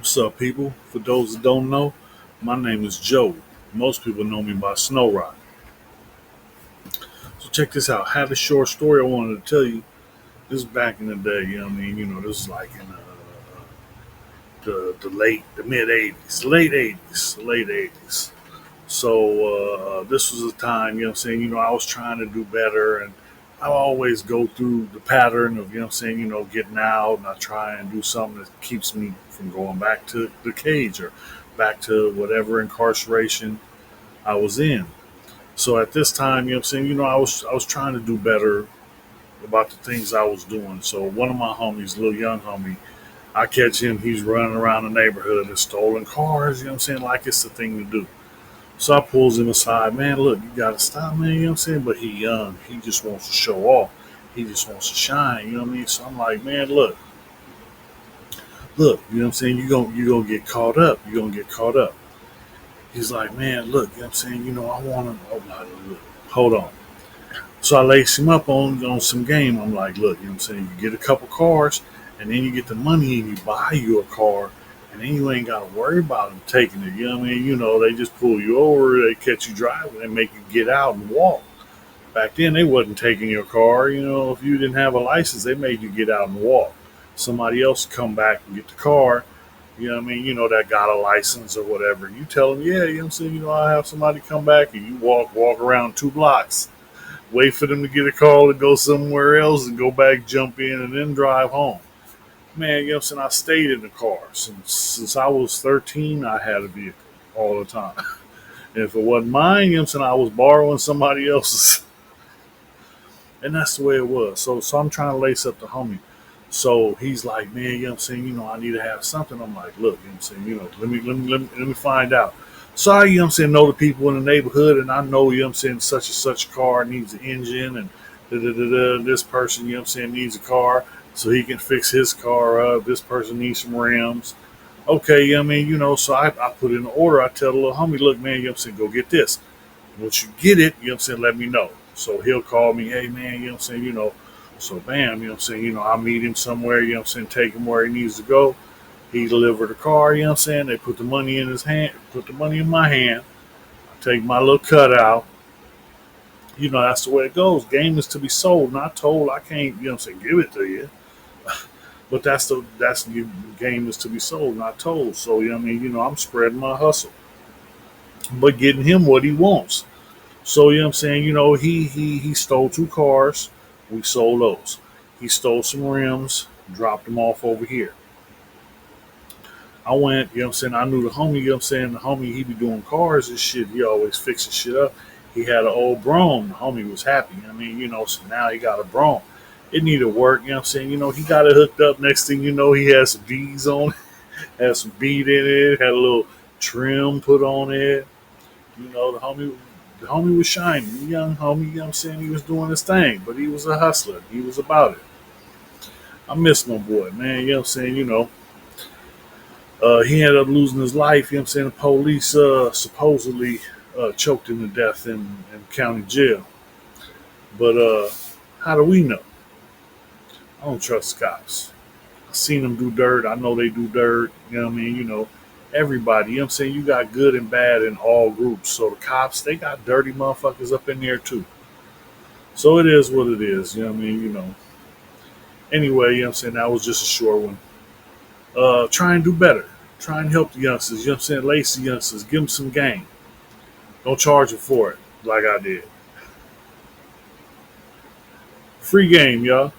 What's up, people? For those that don't know, my name is Joe. Most people know me by Snow Rock. So check this out. I had a short story I wanted to tell you. This is back in the day. You know what I mean? This is like in the mid '80s, late '80s. So this was a time. You know what I'm saying? I was trying to do better, and I always go through the pattern of getting out, and I try and do something that keeps me from going back to the cage or back to whatever incarceration I was in. So at this time, I was trying to do better about the things I was doing. So one of my homies, a little young homie, I catch him, he's running around the neighborhood and stolen cars, like it's the thing to do. So I pulls him aside, man, look, you gotta stop, man, but he young. He just wants to show off. He just wants to shine, you know what I mean? So I'm like, man, look, you gonna get caught up. You're gonna get caught up. He's like, man, look, I wanna hold on. So I lace him up on some game. I'm like, look, you get a couple cars and then you get the money and you buy you a car and then you ain't gotta worry about them taking it. You know what I mean? They just pull you over, they catch you driving, they make you get out and walk. Back then they wasn't taking your car, if you didn't have a license, they made you get out and walk. Somebody else come back and get the car, that got a license or whatever. You tell them, yeah, I have somebody come back and you walk around 2 blocks, wait for them to get a call to go somewhere else and go back, jump in, and then drive home. Man, I stayed in the car. Since I was 13, I had a vehicle all the time. And if it wasn't mine, I was borrowing somebody else's. And that's the way it was. So I'm trying to lace up the homie. So he's like, man, I need to have something. I'm like, look, let me find out. So I, know the people in the neighborhood, and I know, such and such car needs an engine, and this person, needs a car so he can fix his car up. This person needs some rims. Okay, so I put in an order. I tell the little homie, look, man, go get this. Once you get it, let me know. So he'll call me, hey, man, so bam, I meet him somewhere, take him where he needs to go. He delivered the car, they put the money in his hand, put the money in my hand, I take my little cutout. That's the way it goes. Game is to be sold, not told. I can't, give it to you. But that's the game is to be sold, not told. So I'm spreading my hustle. But getting him what he wants. So he stole 2 cars, we sold those. He stole some rims, dropped them off over here. I went, I knew the homie, the homie, he be doing cars and shit. He always fixing shit up. He had an old Brougham. The homie was happy. So now he got a Brougham. It needed work, he got it hooked up. Next thing you know, he had some beads on it, had some bead in it, had a little trim put on it. The homie was shining. The young homie, he was doing his thing, but he was a hustler. He was about it. I miss my boy, man. He ended up losing his life. The police supposedly choked him to death in county jail. But how do we know? I don't trust cops. I seen them do dirt. I know they do dirt. Everybody. You got good and bad in all groups. So the cops, they got dirty motherfuckers up in there too. So it is what it is. Anyway, that was just a short one. Try and do better. Try and help the youngsters. Lace the youngsters. Give them some game. Don't charge them for it like I did. Free game, y'all.